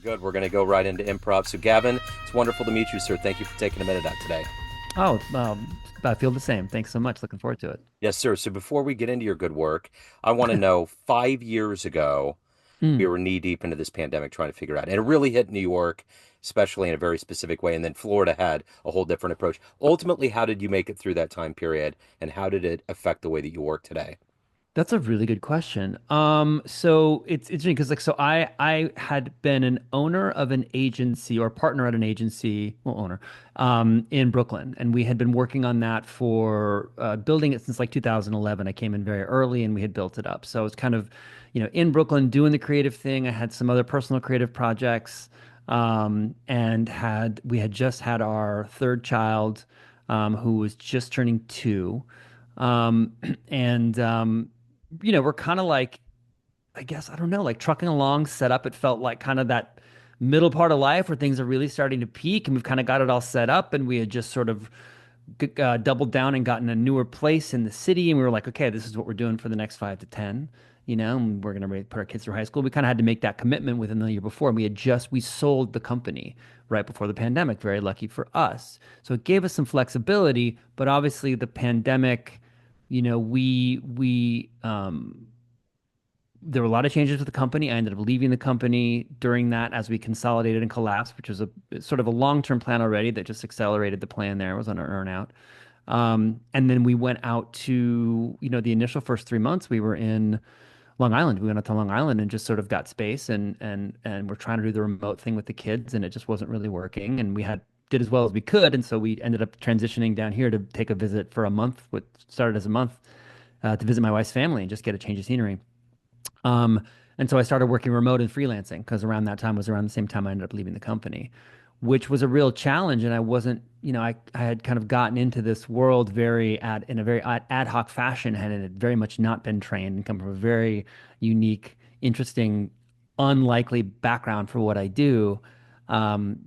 good. We're going to go right into improv. So, Gavin, it's wonderful to meet you, sir. Thank you for taking a minute out today. Oh, I feel the same. Thanks so much. Looking forward to it. Yes, sir. So, before we get into your good work, I want to know 5 years ago, we Mm. were knee deep into this pandemic trying to figure out, and it really hit New York, especially in a very specific way. And then Florida had a whole different approach. Ultimately, how did you make it through that time period, and how did it affect the way that you work today? That's a really good question. So it's interesting because I had been an owner of an agency or partner at an agency, well, owner, in Brooklyn, and we had been working on that for building it since like 2011. I came in very early, and we had built it up. So it's kind of, in Brooklyn doing the creative thing. I had some other personal creative projects, and had we had just had our third child, who was just turning two. Um, and we're kind of like, I guess, I don't know, like trucking along, set up. It felt like kind of that middle part of life where things are really starting to peak, and we've kind of got it all set up, and we had just sort of doubled down and gotten a newer place in the city, and we were like, okay, this is what we're doing for the next 5 to 10. And we're going to put our kids through high school. We kind of had to make that commitment within the year before. And we sold the company right before the pandemic. Very lucky for us. So it gave us some flexibility, but obviously the pandemic, we there were a lot of changes with the company. I ended up leaving the company during that as we consolidated and collapsed, which was a sort of a long-term plan already that just accelerated the plan there. It was on an earn out. And then we went out to, the initial first 3 months we were in Long Island. We went out to Long Island and just sort of got space, and we're trying to do the remote thing with the kids, and it just wasn't really working. And we had did as well as we could, and so we ended up transitioning down here to take a visit for a month. What started as a month to visit my wife's family and just get a change of scenery. Um, and so I started working remote and freelancing because around that time was around the same time I ended up leaving the company, which was a real challenge. And I wasn't, I had kind of gotten into this world in a very ad hoc fashion, and it had very much not been trained and come from a very unique, interesting, unlikely background for what I do.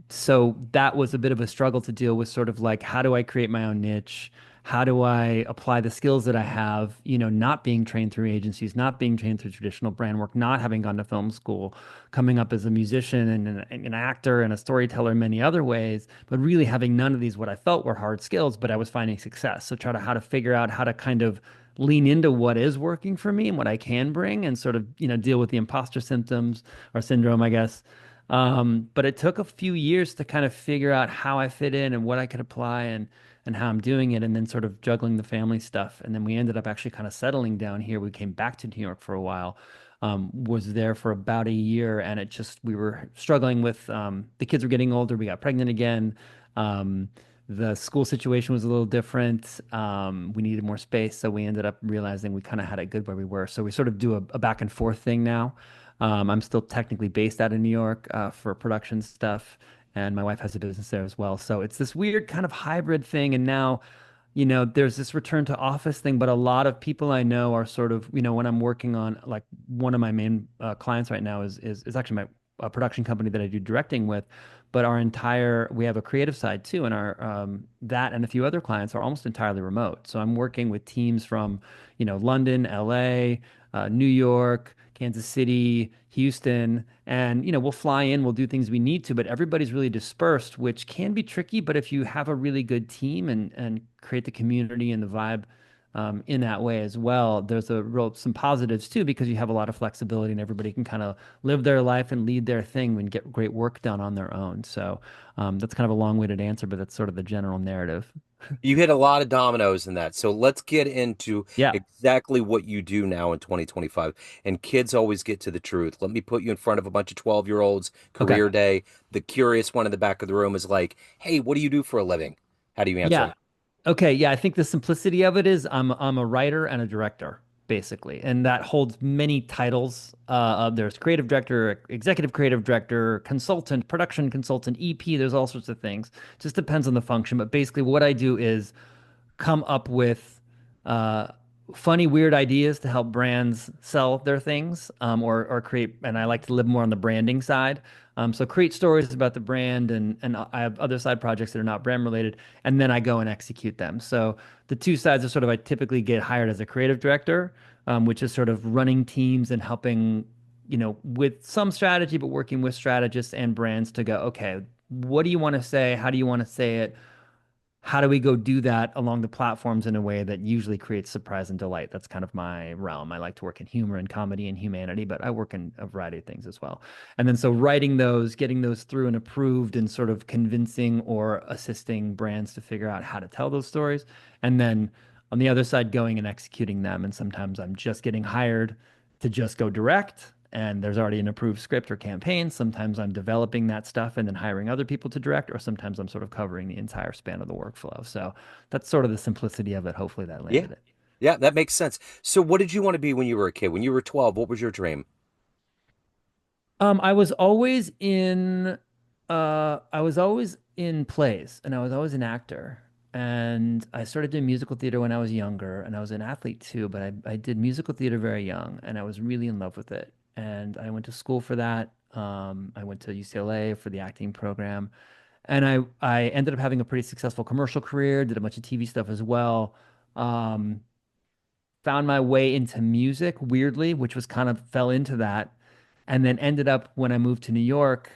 So that was a bit of a struggle to deal with, sort of like, how do I create my own niche? How do I apply the skills that I have, not being trained through agencies, not being trained through traditional brand work, not having gone to film school, coming up as a musician and an actor and a storyteller in many other ways, but really having none of these what I felt were hard skills, but I was finding success. So how to figure out how to kind of lean into what is working for me and what I can bring, and sort of, deal with the imposter symptoms or syndrome, I guess. But it took a few years to kind of figure out how I fit in and what I could apply, and how I'm doing it, and then sort of juggling the family stuff. And then we ended up actually kind of settling down here. We came back to New York for a while, was there for about a year, and we were struggling with the kids were getting older. We got pregnant again. The school situation was a little different. We needed more space, so we ended up realizing we kind of had it good where we were. So we sort of do a back and forth thing now. I'm still technically based out of New York for production stuff, and my wife has a business there as well. So it's this weird kind of hybrid thing. And now, there's this return to office thing, but a lot of people I know are sort of, when I'm working on, like, one of my main clients right now is actually my production company that I do directing with. But we have a creative side too, and our that and a few other clients are almost entirely remote. So I'm working with teams from, London, LA, New York, Kansas City, Houston, and we'll fly in, we'll do things we need to, but everybody's really dispersed, which can be tricky. But if you have a really good team and create the community and the vibe in that way as well, there's some positives too, because you have a lot of flexibility and everybody can kind of live their life and lead their thing and get great work done on their own. So that's kind of a long-winded answer, but that's sort of the general narrative. You hit a lot of dominoes in that. So let's get into Yeah. exactly what you do now in 2025. And kids always get to the truth. Let me put you in front of a bunch of 12-year-olds, Okay. career day. The curious one in the back of the room is like, hey, what do you do for a living? How do you answer Yeah. that? Okay, yeah, I think the simplicity of it is I'm a writer and a director, basically, and that holds many titles. There's creative director, executive creative director, consultant, production consultant, EP. There's all sorts of things. Just depends on the function, but basically, what I do is come up with uh, funny, weird ideas to help brands sell their things, or create. And I like to live more on the branding side. So create stories about the brand, and I have other side projects that are not brand related, and then I go and execute them. So the two sides are sort of, I typically get hired as a creative director, which is sort of running teams and helping with some strategy, but working with strategists and brands to go, okay, what do you want to say? How do you want to say it? How do we go do that along the platforms in a way that usually creates surprise and delight? That's kind of my realm. I like to work in humor and comedy and humanity, but I work in a variety of things as well. And then so writing those, getting those through and approved and sort of convincing or assisting brands to figure out how to tell those stories. And then on the other side, going and executing them. And sometimes I'm just getting hired to just go direct. And there's already an approved script or campaign. Sometimes I'm developing that stuff and then hiring other people to direct, or sometimes I'm sort of covering the entire span of the workflow. So that's sort of the simplicity of it. Hopefully that Yeah. landed it. Yeah, that makes sense. So what did you want to be when you were a kid? When you were 12, what was your dream? I was always in I was always in plays and I was always an actor. And I started doing musical theater when I was younger, and I was an athlete too, but I did musical theater very young and I was really in love with it. And I went to school for that. I went to UCLA for the acting program. And I ended up having a pretty successful commercial career, did a bunch of TV stuff as well. Um, Found my way into music weirdly, which was kind of fell into that. And then ended up when I moved to New York,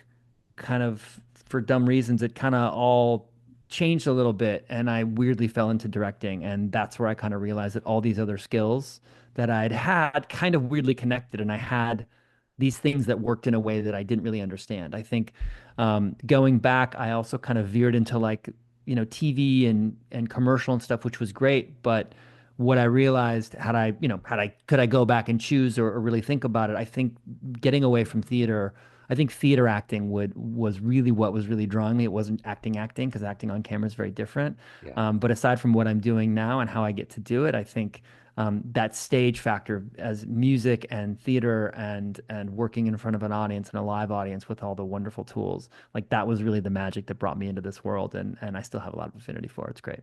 kind of for dumb reasons, it kind of all changed a little bit. And I weirdly fell into directing. And that's where I kind of realized that all these other skills that I'd had kind of weirdly connected. And I had these things that worked in a way that I didn't really understand. I think going back, I also kind of veered into like, TV and commercial and stuff, which was great. But what I realized could I go back and choose or really think about it, I think getting away from theater, I think theater acting was really what was really drawing me. It wasn't acting because acting on camera is very different. Yeah. But aside from what I'm doing now and how I get to do it, I think that stage factor as music and theater and working in front of an audience and a live audience with all the wonderful tools, like that was really the magic that brought me into this world, and I still have a lot of affinity for it. It's great.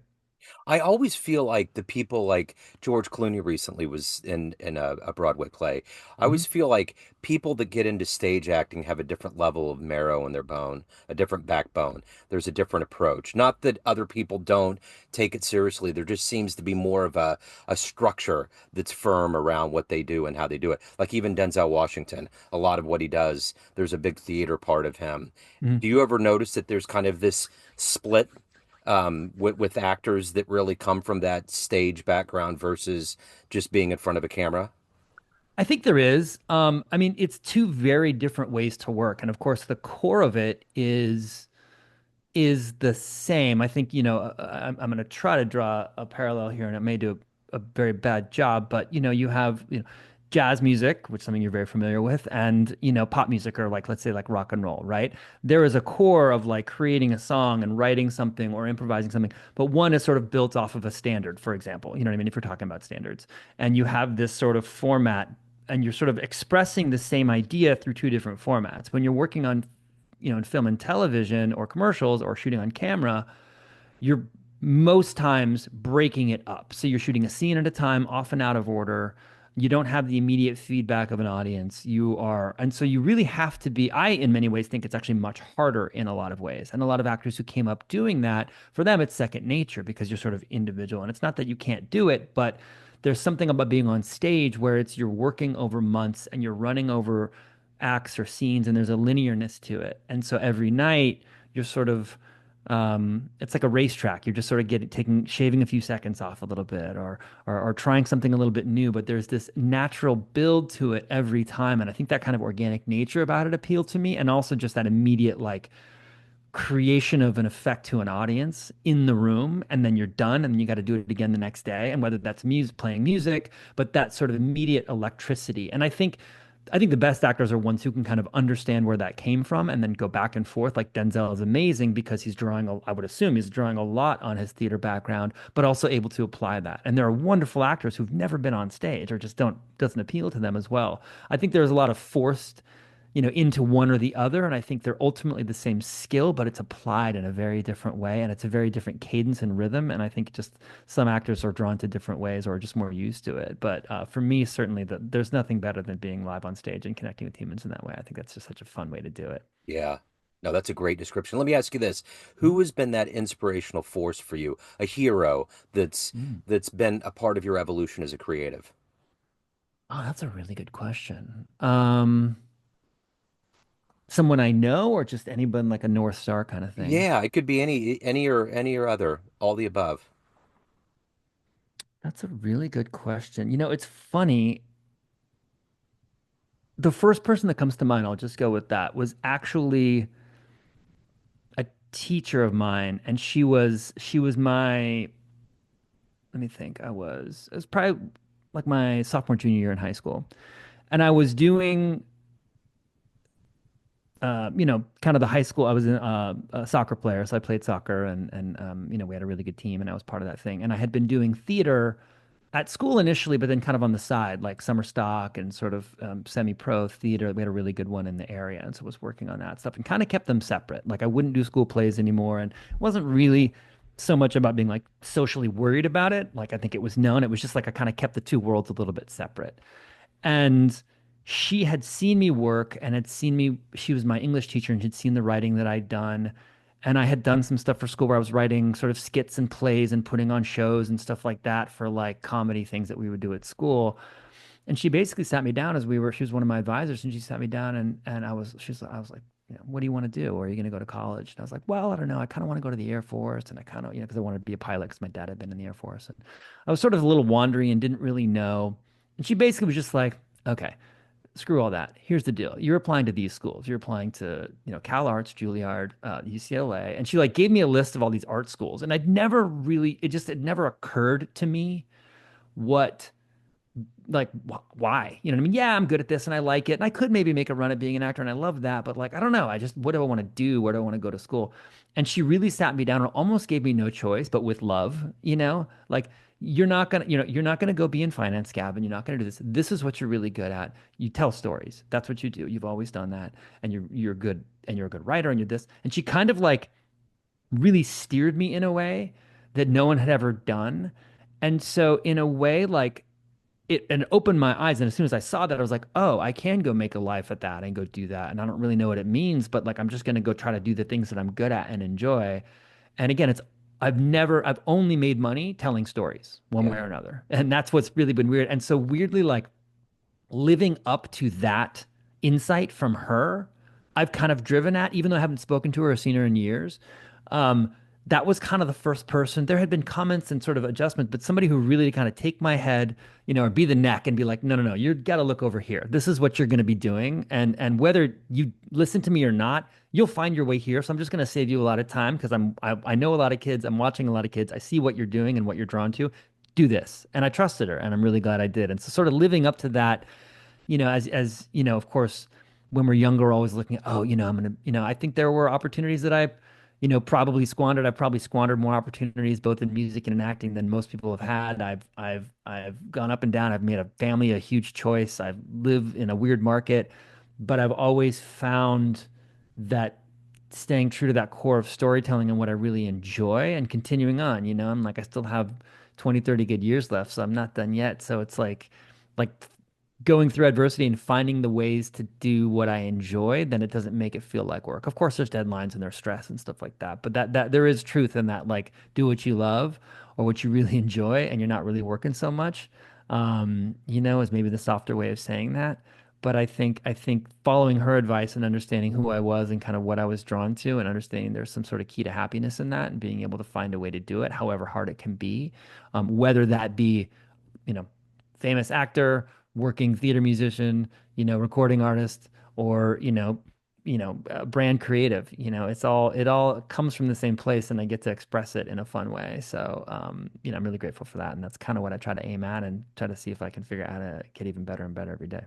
I always feel like the people like George Clooney recently was in a Broadway play. I Mhm. always feel like people that get into stage acting have a different level of marrow in their bone, a different backbone. There's a different approach. Not that other people don't take it seriously. There just seems to be more of a structure that's firm around what they do and how they do it. Like even Denzel Washington, a lot of what he does, there's a big theater part of him. Mhm. Do you ever notice that there's kind of this split with actors that really come from that stage background versus just being in front of a camera? I think there is. I mean, it's two very different ways to work, and of course, the core of it is the same. I think, I'm going to try to draw a parallel here, and it may do a very bad job, but you have, jazz music, which is something you're very familiar with, and pop music, or like let's say like rock and roll, right? There is a core of like creating a song and writing something or improvising something, but one is sort of built off of a standard, for example. You know what I mean? If you're talking about standards, and you have this sort of format, and you're sort of expressing the same idea through two different formats. When you're working on in film and television or commercials or shooting on camera, you're most times breaking it up. So you're shooting a scene at a time, often out of order. You don't have the immediate feedback of an audience. And so you really have to be, I, in many ways, think it's actually much harder in a lot of ways. And a lot of actors who came up doing that, for them, it's second nature because you're sort of individual. And it's not that you can't do it, but there's something about being on stage where you're working over months and you're running over acts or scenes and there's a linearness to it. And so every night you're sort of it's like a racetrack. You're just sort of shaving a few seconds off a little bit, or trying something a little bit new. But there's this natural build to it every time, and I think that kind of organic nature about it appealed to me, and also just that immediate like creation of an effect to an audience in the room, and then you're done, and then you got to do it again the next day. And whether that's music, playing music, but that sort of immediate electricity. And I think the best actors are ones who can kind of understand where that came from and then go back and forth. Like Denzel is amazing because I would assume he's drawing a lot on his theater background, but also able to apply that. And there are wonderful actors who've never been on stage or just doesn't appeal to them as well. I think there's a lot of forced into one or the other. And I think they're ultimately the same skill, but it's applied in a very different way. And it's a very different cadence and rhythm. And I think just some actors are drawn to different ways or just more used to it. But for me, certainly, there's nothing better than being live on stage and connecting with humans in that way. I think that's just such a fun way to do it. Yeah. No, that's a great description. Let me ask you this. Who has been that inspirational force for you? A hero that's Mm. that's been a part of your evolution as a creative? Oh, that's a really good question. Someone I know or just anyone like a North Star kind of thing? Yeah, it could be any or other, all the above. That's a really good question. It's funny. The first person that comes to mind, I'll just go with that, was actually a teacher of mine, and she was my, let me think, it was probably like my sophomore junior year in high school. And I was doing kind of the high school. I was a soccer player, so I played soccer, and we had a really good team, and I was part of that thing. And I had been doing theater at school initially, but then kind of on the side, like summer stock and sort of semi-pro theater. We had a really good one in the area, and so I was working on that stuff and kind of kept them separate. Like I wouldn't do school plays anymore, and it wasn't really so much about being like socially worried about it. Like I think it was known. It was just like I kind of kept the two worlds a little bit separate. And she had seen me work and had seen me, she was my English teacher and she'd seen the writing that I'd done. And I had done some stuff for school where I was writing sort of skits and plays and putting on shows and stuff like that for like comedy things that we would do at school. And she basically sat me down she was one of my advisors and she sat me down and I was like, what do you want to do? Or are you going to go to college? And I was like, well, I don't know. I kind of want to go to the Air Force and I kind of, because I wanted to be a pilot because my dad had been in the Air Force. And I was sort of a little wandering and didn't really know. And she basically was just like, okay, screw all that. Here's the deal. You're applying to these schools. You're applying to, Cal Arts, Juilliard, UCLA. And she like gave me a list of all these art schools. And it never occurred to me what like why, you know what I mean? Yeah, I'm good at this and I like it and I could maybe make a run at being an actor and I love that, but like I don't know, I just, what do I want to do, where do I want to go to school? And she really sat me down and almost gave me no choice but with love, like you're not gonna go be in finance, Gavin. You're not gonna do this is what you're really good at. You tell stories. That's what you do. You've always done that, and you're good, and you're a good writer and you're this. And she kind of like really steered me in a way that no one had ever done. And so in a way, like it opened my eyes. And as soon as I saw that, I was like, oh, I can go make a life at that and go do that. And I don't really know what it means, but like I'm just gonna go try to do the things that I'm good at and enjoy. And again, I've only made money telling stories one way Yeah. or another. And that's what's really been weird. And so weirdly, like living up to that insight from her, I've kind of driven at, even though I haven't spoken to her or seen her in years. Um, that was kind of the first person. There had been comments and sort of adjustments, but somebody who really kind of take my head, or be the neck and be like, no, no, no, you got to look over here. This is what you're going to be doing, and whether you listen to me or not, you'll find your way here. So I'm just going to save you a lot of time because I know a lot of kids. I'm watching a lot of kids. I see what you're doing and what you're drawn to. Do this, and I trusted her, and I'm really glad I did. And so, sort of living up to that, as of course, when we're younger, we're always looking at, oh, I'm gonna, I think there were opportunities that I, probably squandered. I probably squandered more opportunities both in music and in acting than most people have had. I've gone up and down. I've made a family a huge choice. I've lived in a weird market, but I've always found that staying true to that core of storytelling and what I really enjoy and continuing on, I'm like, I still have 20, 30 good years left, so I'm not done yet. So it's like going through adversity and finding the ways to do what I enjoy, then it doesn't make it feel like work. Of course, there's deadlines and there's stress and stuff like that, but that there is truth in that, like do what you love or what you really enjoy, and you're not really working so much. Is maybe the softer way of saying that. But I think following her advice and understanding who I was and kind of what I was drawn to and understanding there's some sort of key to happiness in that and being able to find a way to do it, however hard it can be, whether that be you know, famous actor, working theater musician, recording artist, or brand creative. It all comes from the same place, and I get to express it in a fun way. So, I'm really grateful for that, and that's kind of what I try to aim at, and try to see if I can figure out how to get even better and better every day.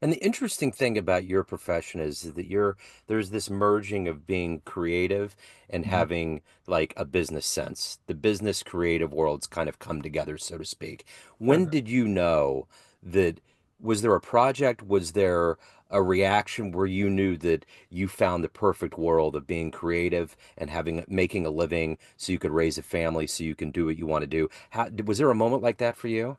And the interesting thing about your profession is that there's this merging of being creative and Mhm. having like a business sense. The business creative worlds kind of come together, so to speak. When Sure. did you know that was there a project? Was there a reaction where you knew that you found the perfect world of being creative and making a living so you could raise a family, so you can do what you want to do? Was there a moment like that for you?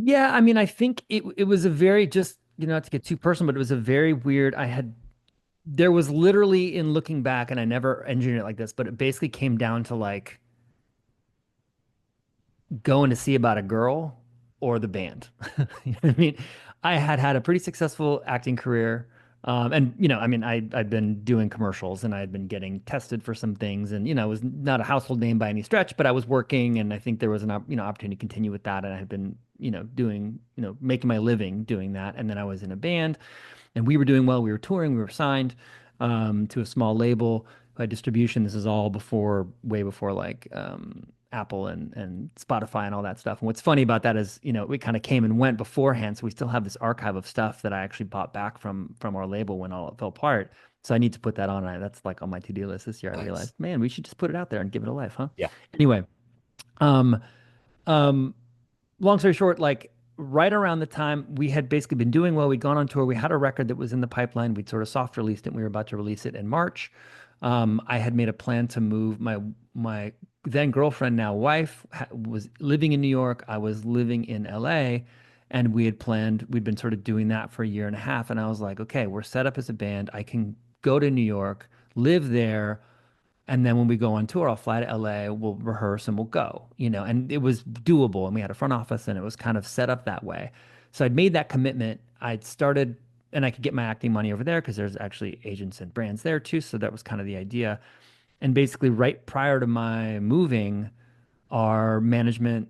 Yeah, I mean, I think it was a very just, not to get too personal, but it was a very weird. There was literally in looking back, and I never engineered it like this, but it basically came down to like going to see about a girl. or the band. You know what I mean? I had had a pretty successful acting career. And I mean, I'd been doing commercials and I had been getting tested for some things, and it was not a household name by any stretch, but I was working, and I think there was an opportunity to continue with that, and I had been doing making my living doing that, and then I was in a band, and we were doing well. We were touring. We were signed to a small label who had distribution. This is all way before like Apple and Spotify and all that stuff. And what's funny about that is, we kind of came and went beforehand, so we still have this archive of stuff that I actually bought back from our label when all it fell apart. So I need to put that on. That's like on my to-do list this year. I Nice. realized, man, we should just put it out there and give it a life, huh? Yeah. Anyway, um, um, long story short, like right around the time we had basically been doing well, we'd gone on tour, we had a record that was in the pipeline. We'd sort of soft released it, and we were about to release it in March. I had made a plan to move. My then girlfriend, now wife, was living in New York. I was living in LA, and we'd been sort of doing that for a year and a half. And I was like, okay, we're set up as a band. I can go to New York, live there, and then when we go on tour, I'll fly to LA, we'll rehearse and we'll go, and it was doable. And we had a front office and it was kind of set up that way. So I'd made that commitment. I'd started, and I could get my acting money over there because there's actually agents and brands there too. So that was kind of the idea. And basically, right prior to my moving, our management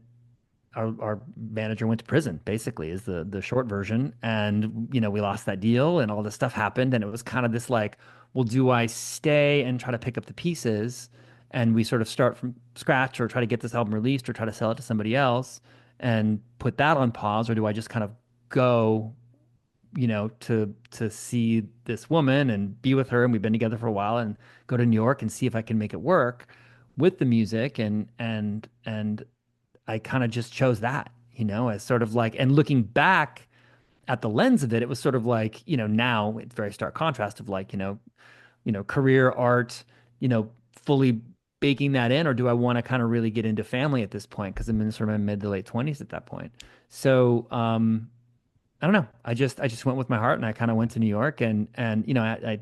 our manager went to prison, basically, is the short version. And, we lost that deal and all this stuff happened. And it was kind of this like, well, do I stay and try to pick up the pieces and we sort of start from scratch, or try to get this album released, or try to sell it to somebody else and put that on pause? Or do I just kind of go, to see this woman and be with her, and we've been together for a while, and go to New York and see if I can make it work with the music? And I kind of just chose that, as sort of like, and looking back at the lens of it, it was sort of like, now it's very stark contrast of like, career art, fully baking that in, or do I want to kind of really get into family at this point? Because I'm in sort of my mid to late 20s at that point. So, I don't know. I just went with my heart, and I kind of went to New York, and I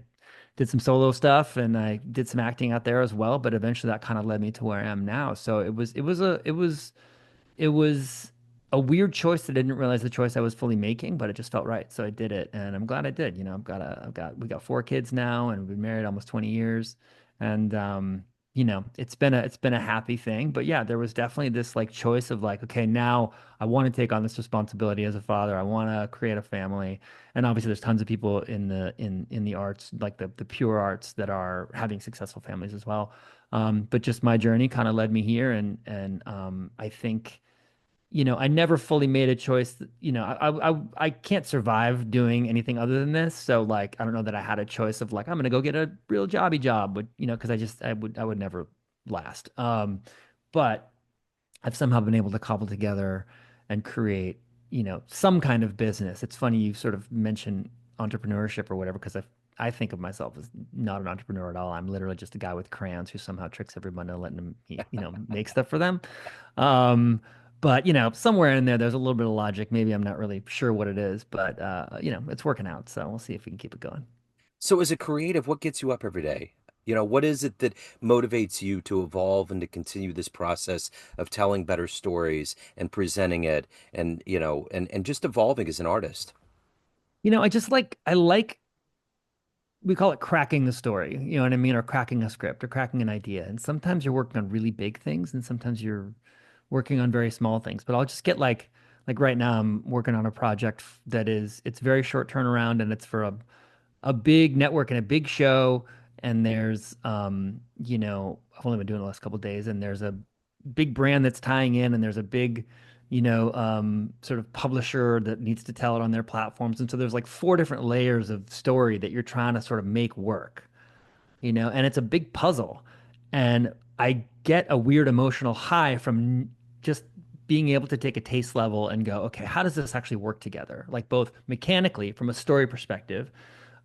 did some solo stuff, and I did some acting out there as well. But eventually, that kind of led me to where I am now. So it was a weird choice. I didn't realize the choice I was fully making, but it just felt right. So I did it, and I'm glad I did. We got 4 kids now, and we've been married almost 20 years. And it's been a happy thing. But yeah, there was definitely this like choice of like, okay, now I want to take on this responsibility as a father. I want to create a family. And obviously there's tons of people in the arts, like the pure arts, that are having successful families as well. But just my journey kind of led me here, and I think I never fully made a choice. I can't survive doing anything other than this. So like, I don't know that I had a choice of like, I'm gonna go get a real jobby job, but because I would never last. But I've somehow been able to cobble together and create, some kind of business. It's funny you sort of mention entrepreneurship or whatever, because I think of myself as not an entrepreneur at all. I'm literally just a guy with crayons who somehow tricks everyone into letting him, make stuff for them. Um, but somewhere in there's a little bit of logic. Maybe I'm not really sure what it is, but it's working out. So we'll see if we can keep it going. So as a creative, what gets you up every day? What is it that motivates you to evolve and to continue this process of telling better stories and presenting it and, and just evolving as an artist? I like we call it cracking the story, you know what I mean? Or cracking a script or cracking an idea. And sometimes you're working on really big things, and sometimes you're working on very small things. But I'll just get like right now I'm working on a project it's very short turnaround, and it's for a big network and a big show. And there's I've only been doing it the last couple of days, and there's a big brand that's tying in, and there's a big sort of publisher that needs to tell it on their platforms. And so there's like 4 different layers of story that you're trying to sort of make work, and it's a big puzzle. And I get a weird emotional high from just being able to take a taste level and go, okay, how does this actually work together? Like both mechanically from a story perspective,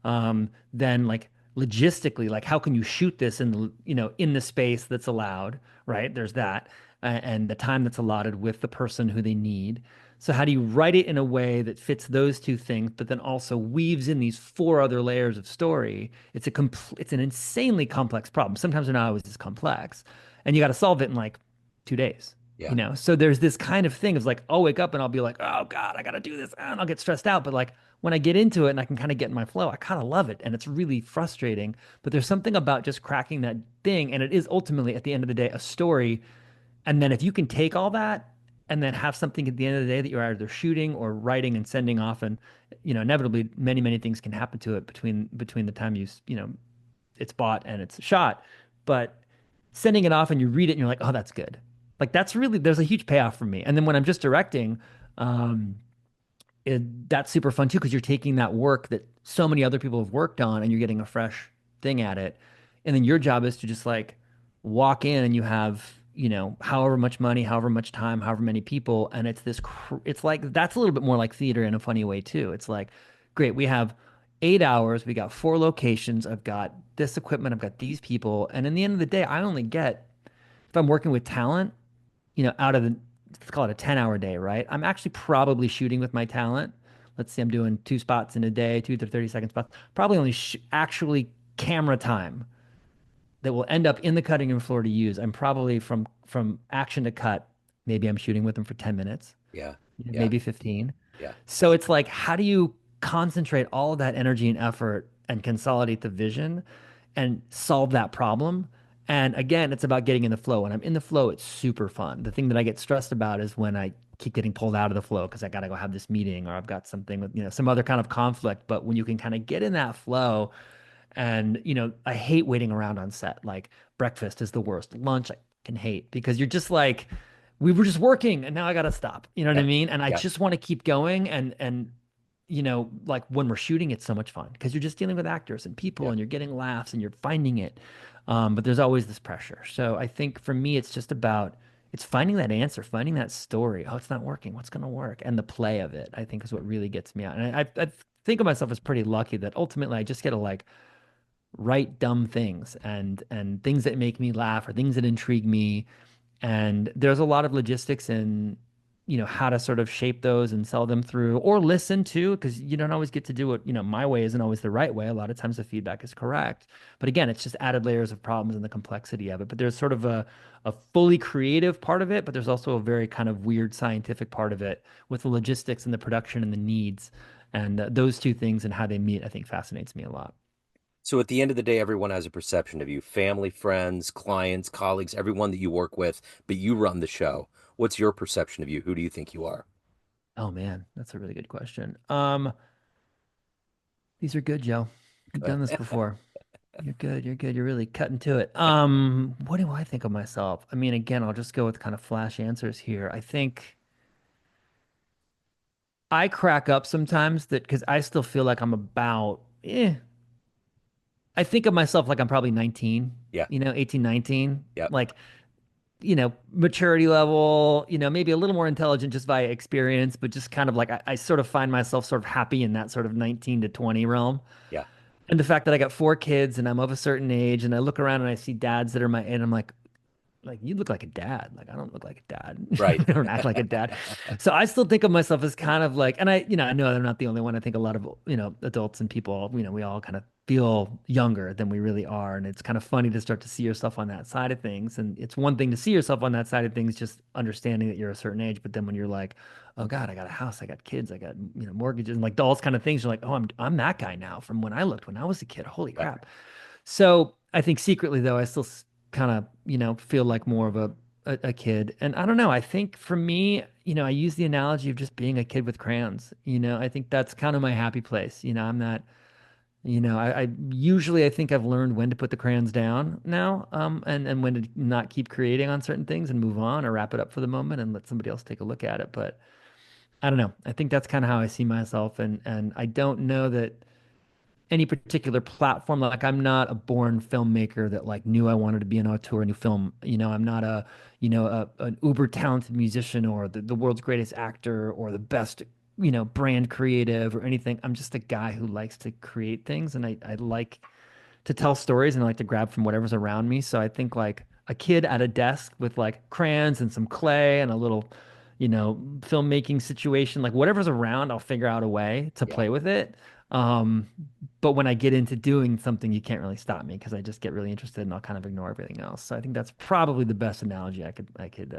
then like logistically, like how can you shoot this in in the space that's allowed, right? There's that, and the time that's allotted with the person who they need. So how do you write it in a way that fits those 2 things, but then also weaves in these 4 other layers of story? It's an insanely complex problem. Sometimes they're not always as complex, and you got to solve it in like 2 days. Yeah. So there's this kind of thing of like, I'll wake up and I'll be like, oh God, I gotta do this, and I'll get stressed out. But like when I get into it and I can kind of get in my flow, I kind of love it. And it's really frustrating. But there's something about just cracking that thing. And it is ultimately at the end of the day a story. And then if you can take all that and then have something at the end of the day that you're either shooting or writing and sending off, and inevitably many, many things can happen to it between the time it's bought and it's shot. But sending it off and you read it and you're like, oh, that's good. Like that's really there's a huge payoff for me. And then when I'm just directing, um, that's super fun too because you're taking that work that so many other people have worked on and you're getting a fresh thing at it. And then your job is to just like walk in and you have, however much money, however much time, however many people. And it's like that's a little bit more like theater in a funny way too. It's like, great, we have 8 hours, we got 4 locations, I've got this equipment, I've got these people. And in the end of the day, I only get, if I'm working with talent, out of the, let's call it a 10-hour day, right? I'm actually probably shooting with my talent. Let's say I'm doing 2 spots in a day, 2 to 30 second spots. Probably only actually camera time that will end up in the cutting room floor to use. I'm probably from action to cut. Maybe I'm shooting with them for 10 minutes, Yeah. Yeah. maybe 15. Yeah. So it's like, how do you concentrate all of that energy and effort and consolidate the vision and solve that problem? And again, it's about getting in the flow. When I'm in the flow, it's super fun. The thing that I get stressed about is when I keep getting pulled out of the flow because I got to go have this meeting or I've got something with, some other kind of conflict. But when you can kind of get in that flow, and, I hate waiting around on set. Like breakfast is the worst. Lunch I can hate because you're just like, we were just working and now I gotta stop. You know what I Yeah. mean? And I Yeah. just want to keep going. And like when we're shooting, it's so much fun because you're just dealing with actors and people Yeah. and you're getting laughs and you're finding it. But there's always this pressure. So I think for me, it's just about it's finding that answer, finding that story. Oh, it's not working. What's gonna work? And the play of it, I think, is what really gets me out. And I think of myself as pretty lucky that ultimately I just get to like write dumb things and things that make me laugh or things that intrigue me. And there's a lot of logistics in, how to sort of shape those and sell them through or listen to, because you don't always get to do it. My way isn't always the right way. A lot of times the feedback is correct. But again, it's just added layers of problems and the complexity of it. But there's sort of a fully creative part of it, but there's also a very kind of weird scientific part of it with the logistics and the production and the needs. And those two things and how they meet, I think fascinates me a lot. So at the end of the day, everyone has a perception of you, family, friends, clients, colleagues, everyone that you work with, but you run the show. What's your perception of you? Who do you think you are? Oh man, that's a really good question. These are good, Joe. You've done this before. You're good. You're good. You're really cutting to it. What do I think of myself? I mean, again, I'll just go with kind of flash answers here. I think I crack up sometimes that because I still feel like I'm about, I think of myself like I'm probably 19, Yeah. 18, 19. Yep. Like, maturity level, maybe a little more intelligent just via experience, but just kind of like I sort of find myself sort of happy in that sort of 19 to 20 realm. Yeah. And the fact that I got 4 kids and I'm of a certain age and I look around and I see dads that are my, and I'm like you look like a dad. Like I don't look like a dad. Right. I don't act like a dad. So I still think of myself as kind of like, and I know I'm not the only one. I think a lot of, adults and people, we all kind of feel younger than we really are. And it's kind of funny to start to see yourself on that side of things. And it's one thing to see yourself on that side of things, just understanding that you're a certain age. But then when you're like, oh God, I got a house, I got kids, I got, mortgages and like all those kind of things, you're like, oh, I'm that guy now from when I looked when I was a kid. Holy Right. crap. So I think secretly though, I still kind of, feel like more of a kid. And I don't know, I think for me, I use the analogy of just being a kid with crayons. I think that's kind of my happy place. I'm not, I usually I think I've learned when to put the crayons down now, and when to not keep creating on certain things and move on or wrap it up for the moment and let somebody else take a look at it. But I don't know. I think that's kind of how I see myself. And I don't know that any particular platform. Like I'm not a born filmmaker that like knew I wanted to be an auteur and do film. I'm not an uber talented musician or the world's greatest actor or the best, brand creative or anything. I'm just a guy who likes to create things and I like to tell stories and I like to grab from whatever's around me. So I think like a kid at a desk with like crayons and some clay and a little, filmmaking situation, like whatever's around, I'll figure out a way to Yeah. play with it. Um, but when I get into doing something, you can't really stop me because I just get really interested and I'll kind of ignore everything else. So I think that's probably the best analogy I could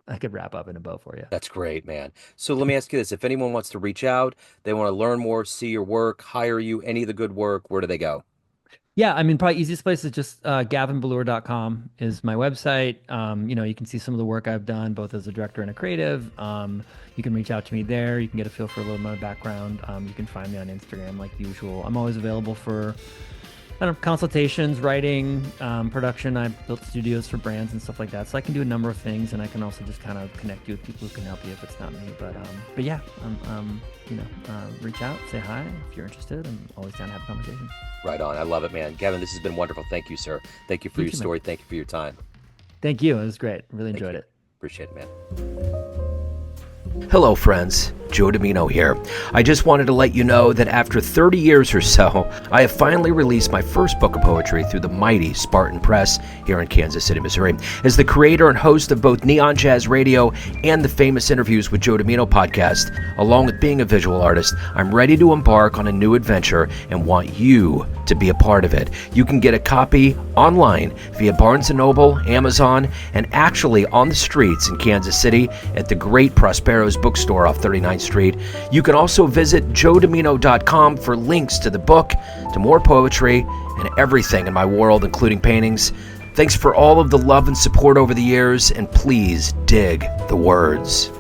I could wrap up in a bow for you. That's great, man. So let me ask you this. If anyone wants to reach out, they want to learn more, see your work, hire you, any of the good work, where do they go? Yeah, I mean, probably easiest place is just gavinbellour.com is my website. You can see some of the work I've done both as a director and a creative. You can reach out to me there. You can get a feel for a little more background. You can find me on Instagram like usual. I'm always available for consultations, writing, production. I built studios for brands and stuff like that, so I can do a number of things, and I can also just kind of connect you with people who can help you if it's not me. But yeah, reach out, say hi if you're interested. I'm always down to have a conversation. Right on. I love it, man. Gavin, this has been wonderful. Thank you, sir. Thank you for You your too, man. story. Thank you for your time. Thank you. It was great. Really Thank enjoyed you. it. Appreciate it, man. Hello, friends. Joe Dimino here. I just wanted to let you know that after 30 years or so, I have finally released my first book of poetry through the mighty Spartan Press here in Kansas City, Missouri. As the creator and host of both Neon Jazz Radio and the Famous Interviews with Joe Dimino podcast, along with being a visual artist, I'm ready to embark on a new adventure and want you to be a part of it. You can get a copy online via Barnes & Noble, Amazon, and actually on the streets in Kansas City at the great Prospero's bookstore off 39th Street. You can also visit joedimino.com for links to the book, to more poetry, and everything in my world, including paintings. Thanks for all of the love and support over the years, and please dig the words.